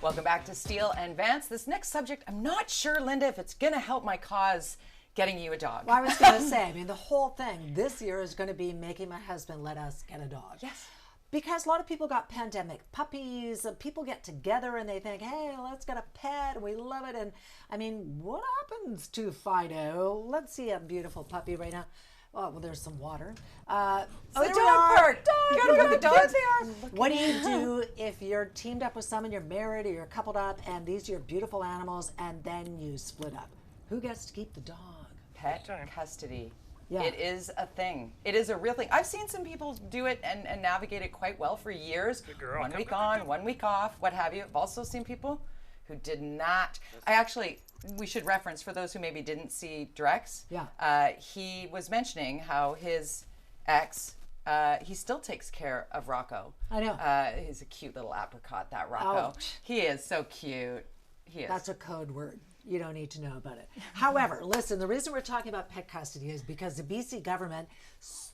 Welcome back to Steele and Vance. This next subject, I'm not sure, Linda, if it's going to help my cause getting you a dog. Well, I was going to say, I mean, the whole thing this year is going to be making my husband let us get a dog. Yes. Because a lot of people got pandemic puppies, and people get together and they think, hey, let's get a pet, and we love it. And I mean, what happens to Fido? Let's see a beautiful puppy right now. Oh, well, there's some water. The dog park. You gotta go to the dogs. What do you do if you're teamed up with someone, you're married or you're coupled up, and these are your beautiful animals, and then you split up? Who gets to keep the dog? Pet custody. Yeah. It is a thing. It is a real thing. I've seen some people do it and navigate it quite well for years. Good girl. 1 week on, 1 week off, what have you. I've also seen people who did not. We should reference for those who maybe didn't see Drex. Yeah. He was mentioning how his ex, he still takes care of Rocco. I know. He's a cute little apricot, that Rocco. Ouch. He is so cute. He is. That's a code word. You don't need to know about it. However, listen, the reason we're talking about pet custody is because the BC government,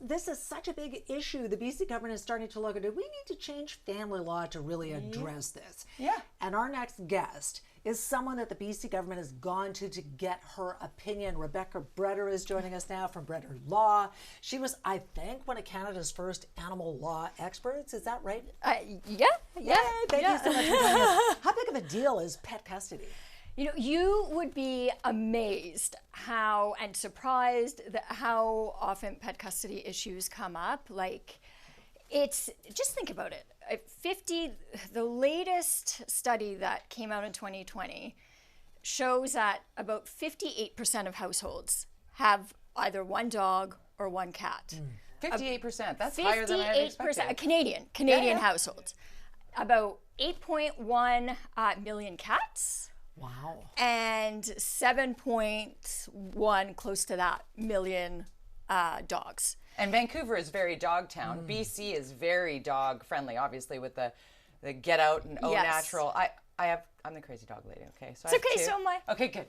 this is such a big issue. The BC government is starting to look at it. We need to change family law to really address this. Yeah. And our next guest is someone that the BC government has gone to get her opinion. Rebeka Breder is joining us now from Breder Law. She was, I think, one of Canada's first animal law experts. Is that right? Yeah. Thank you so much for joining us. How big of a deal is pet custody? You know, you would be amazed and surprised how often pet custody issues come up. Like, just think about it. The latest study that came out in 2020 shows that about 58% of households have either one dog or one cat. 58%. That's higher than I had expected. 58% Canadian households. About 8.1 million cats. Wow. And 7.1, close to that, million dogs. And Vancouver is very dog town. BC is very dog friendly, obviously, with the get out and au natural. I'm the crazy dog lady, okay? So It's okay, so am I. Okay, good.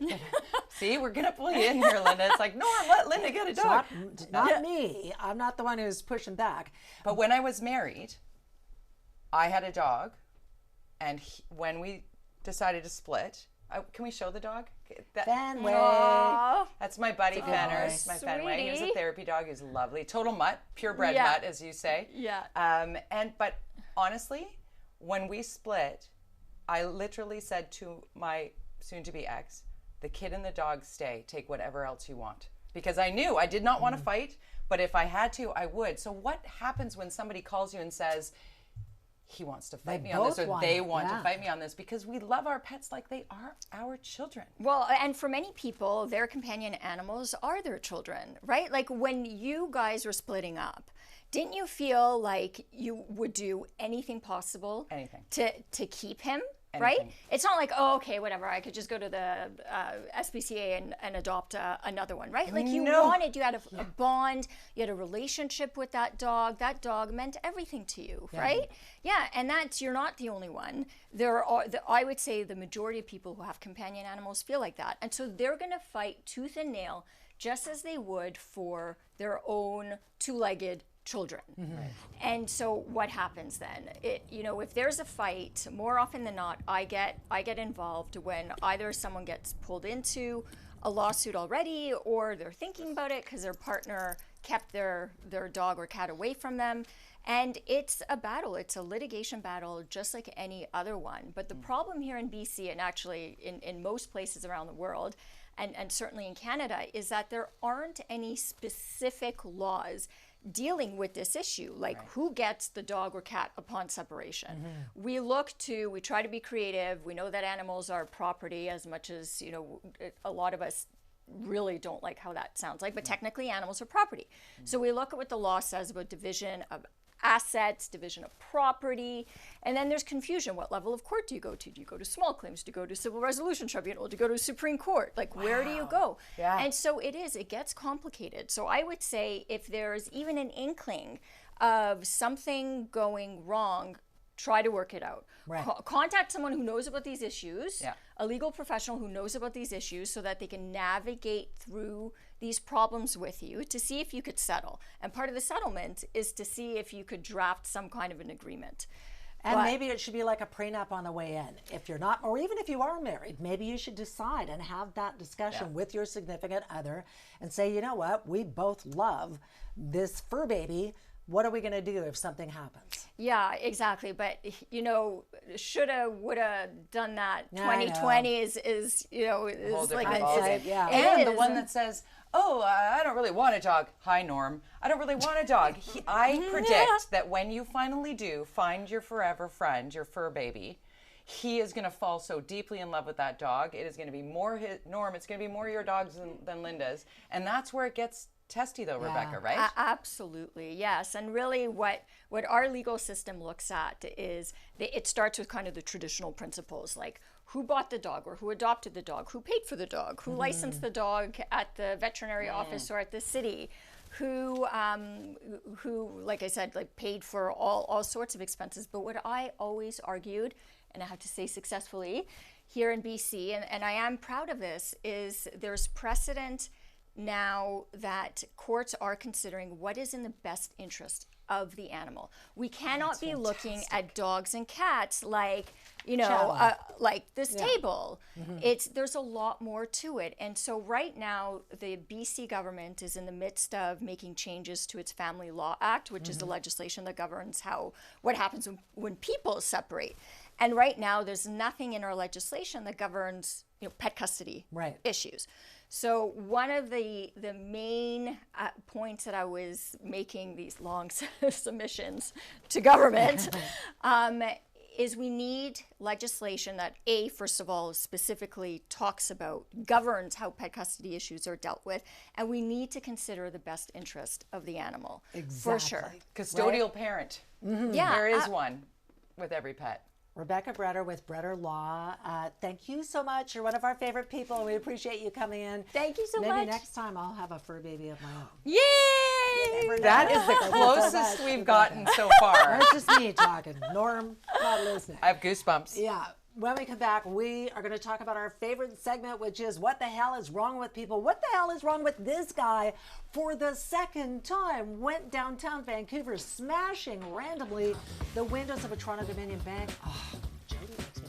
See, we're gonna pull you in here, Linda. It's like, Norm, let Linda get a dog. Not me. I'm not the one who's pushing back. But when I was married, I had a dog, and when we decided to split, can we show the dog? Fenway. That's my buddy Fenners, my Fenway. He was a therapy dog. He's lovely, total mutt, purebred mutt, as you say. Yeah. But honestly, when we split, I literally said to my soon-to-be ex, "The kid and the dog stay. Take whatever else you want," because I knew I did not want to fight, but if I had to, I would. So what happens when somebody calls you and says, he wants to fight me on this, or they want to fight me on this? Because we love our pets like they are our children. Well, and for many people, their companion animals are their children, right? Like when you guys were splitting up, didn't you feel like you would do anything possible to keep him? Anything. Right? It's not like, oh, okay, whatever, I could just go to the SPCA and adopt another one, right? Like you had a bond, you had a relationship with that dog. That dog meant everything to you, right? Yeah, and you're not the only one. I would say the majority of people who have companion animals feel like that. And so they're gonna fight tooth and nail just as they would for their own two-legged children. And so what happens then? If there's a fight, more often than not, I get involved when either someone gets pulled into a lawsuit already, or they're thinking about it because their partner kept their dog or cat away from them. And it's a battle. It's a litigation battle just like any other one. But the problem here in BC, and actually in most places around the world, and certainly in Canada, is that there aren't any specific laws dealing with this issue, like who gets the dog or cat upon separation. We try to be creative. We know that animals are property, as much as, a lot of us really don't like how that sounds like, but technically animals are property. So we look at what the law says about division of assets, division of property, and then there's confusion. What level of court do you go to? Do you go to small claims? Do you go to civil resolution tribunal? Do you go to Supreme Court? Like, where do you go? Yeah. And so it gets complicated. So I would say if there's even an inkling of something going wrong, try to work it out. Right. Contact someone who knows about these issues, Yeah. a legal professional who knows about these issues, so that they can navigate through these problems with you to see if you could settle. And part of the settlement is to see if you could draft some kind of an agreement. And maybe it should be like a prenup on the way in. If you're not, or even if you are married, maybe you should decide and have that discussion with your significant other and say, you know what, we both love this fur baby. What are we going to do if something happens? Yeah, exactly. But, you know, shoulda, woulda, done that. 2020 is you know, is like, and the one that says, oh, I don't really want a dog. Hi, Norm. I don't really want a dog. I predict that when you finally do find your forever friend, your fur baby, he is going to fall so deeply in love with that dog. It is going to be more Norm. It's going to be more your dog's than Linda's. And that's where it gets testy, though, Rebecca, right? Absolutely, yes. And really what our legal system looks at is it starts with kind of the traditional principles, like who bought the dog or who adopted the dog, who paid for the dog, who licensed the dog at the veterinary office or at the city, who like I said, like paid for all sorts of expenses. But what I always argued, and I have to say successfully here in BC, and I am proud of this, is there's precedent now that courts are considering what is in the best interest of the animal. We cannot be looking at dogs and cats like, you know, like this table. There's a lot more to it. And so right now, the BC government is in the midst of making changes to its Family Law Act, which is the legislation that governs what happens when people separate. And right now, there's nothing in our legislation that governs, you know, pet custody issues. So one of the main points that I was making these long submissions to government is we need legislation that first of all, specifically governs how pet custody issues are dealt with, and we need to consider the best interest of the animal. For sure. Custodial parent. Yeah, there is one with every pet. Rebeka Breder with Breder Law. Thank you so much. You're one of our favorite people, and we appreciate you coming in. Thank you so much. Maybe next time I'll have a fur baby of my own. Yay! That is the closest we've gotten so far. It's just me talking. Norm, not listening. I have goosebumps. Yeah. When we come back, we are going to talk about our favorite segment, which is what the hell is wrong with people? What the hell is wrong with this guy? For the second time, went downtown Vancouver, smashing randomly the windows of a Toronto Dominion bank. Oh, Jody makes me